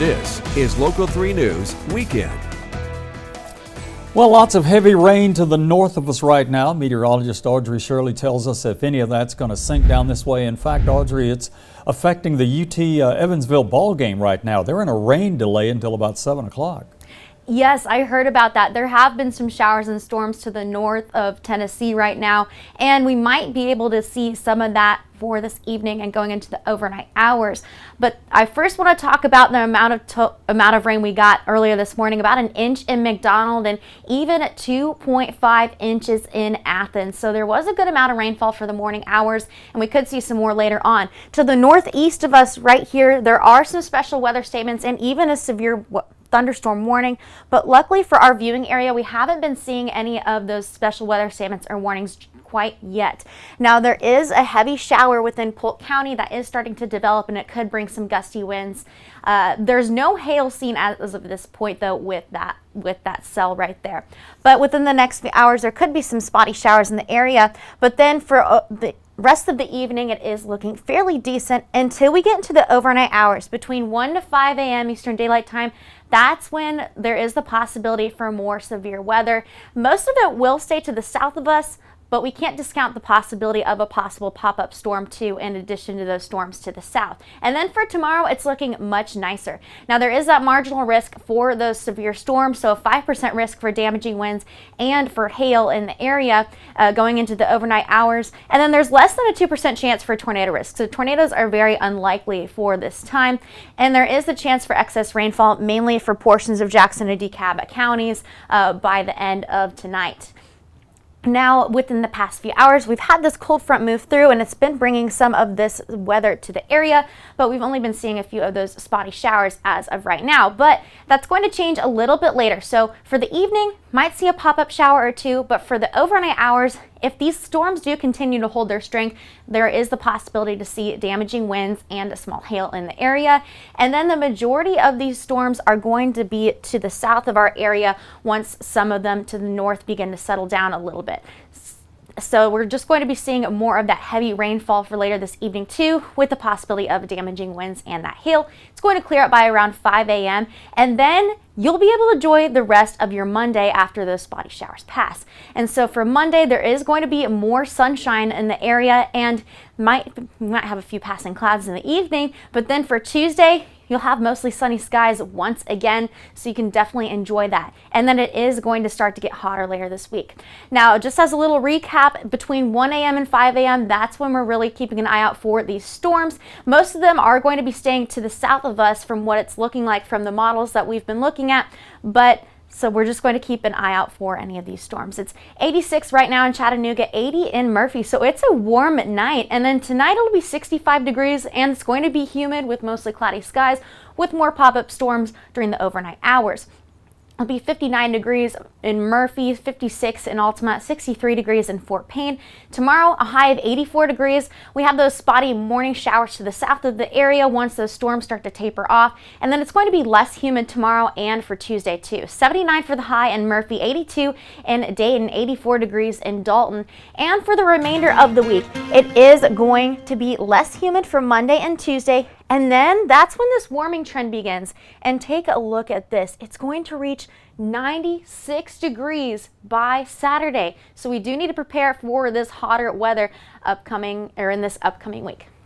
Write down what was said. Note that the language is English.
This is Local 3 News Weekend. Well, lots of heavy rain to the north of us right now. Meteorologist Audrey Shirley tells us if any of that's going to sink down this way. In fact, Audrey, it's affecting the UT Evansville ball game right now. They're in a rain delay until about 7 o'clock. Yes, I heard about that. There have been some showers and storms to the north of Tennessee right now, and we might be able to see some of that for this evening and going into the overnight hours. But I first want to talk about the amount of rain we got earlier this morning, about 1 inch in McDonald and even 2.5 inches in Athens. So there was a good amount of rainfall for the morning hours, and we could see some more later on. To the northeast of us right here, there are some special weather statements and even a severe thunderstorm warning, but luckily for our viewing area, we haven't been seeing any of those special weather statements or warnings quite yet. Now, there is a heavy shower within Polk County that is starting to develop, and it could bring some gusty winds. There's no hail seen as of this point, though, with that cell right there. But within the next few hours, there could be some spotty showers in the area. But then for the rest of the evening, it is looking fairly decent until we get into the overnight hours between 1 to 5 a.m. Eastern Daylight Time. That's when there is the possibility for more severe weather. Most of it will stay to the south of us, but we can't discount the possibility of a possible pop-up storm too, in addition to those storms to the south. And then for tomorrow, it's looking much nicer. Now, there is that marginal risk for those severe storms, so a 5% risk for damaging winds and for hail in the area going into the overnight hours. And then there's less than a 2% chance for tornado risk. So tornadoes are very unlikely for this time. And there is a chance for excess rainfall, mainly for portions of Jackson and DeKalb counties by the end of tonight. Now, within the past few hours, we've had this cold front move through, and it's been bringing some of this weather to the area, but we've only been seeing a few of those spotty showers as of right now. But that's going to change a little bit later. So for the evening, might see a pop-up shower or two, but for the overnight hours, if these storms do continue to hold their strength, there is the possibility to see damaging winds and a small hail in the area. And then the majority of these storms are going to be to the south of our area once some of them to the north begin to settle down a little bit. So we're just going to be seeing more of that heavy rainfall for later this evening too, with the possibility of damaging winds and that hail. It's going to clear up by around 5 a.m. and then you'll be able to enjoy the rest of your Monday after those spotty showers pass. And so for Monday, there is going to be more sunshine in the area, and we might have a few passing clouds in the evening, but then for Tuesday, you'll have mostly sunny skies once again, so you can definitely enjoy that. And then it is going to start to get hotter later this week. Now, just as a little recap, between 1 a.m. and 5 a.m., that's when we're really keeping an eye out for these storms. Most of them are going to be staying to the south of us from what it's looking like from the models that we've been looking at, but so we're just going to keep an eye out for any of these storms. It's 86 right now in Chattooga, 80 in Murphy, so it's a warm night. And then tonight it'll be 65 degrees, and it's going to be humid with mostly cloudy skies with more pop-up storms during the overnight hours. It'll be 59 degrees in Murphy, 56 in Altima, 63 degrees in Fort Payne. Tomorrow, a high of 84 degrees. We have those spotty morning showers to the south of the area once those storms start to taper off. And then it's going to be less humid tomorrow and for Tuesday too. 79 for the high in Murphy, 82 in Dade, and 84 degrees in Dalton. And for the remainder of the week, it is going to be less humid for Monday and Tuesday. And then that's when this warming trend begins. And take a look at this. It's going to reach 96 degrees by Saturday. So we do need to prepare for this hotter weather in this upcoming week.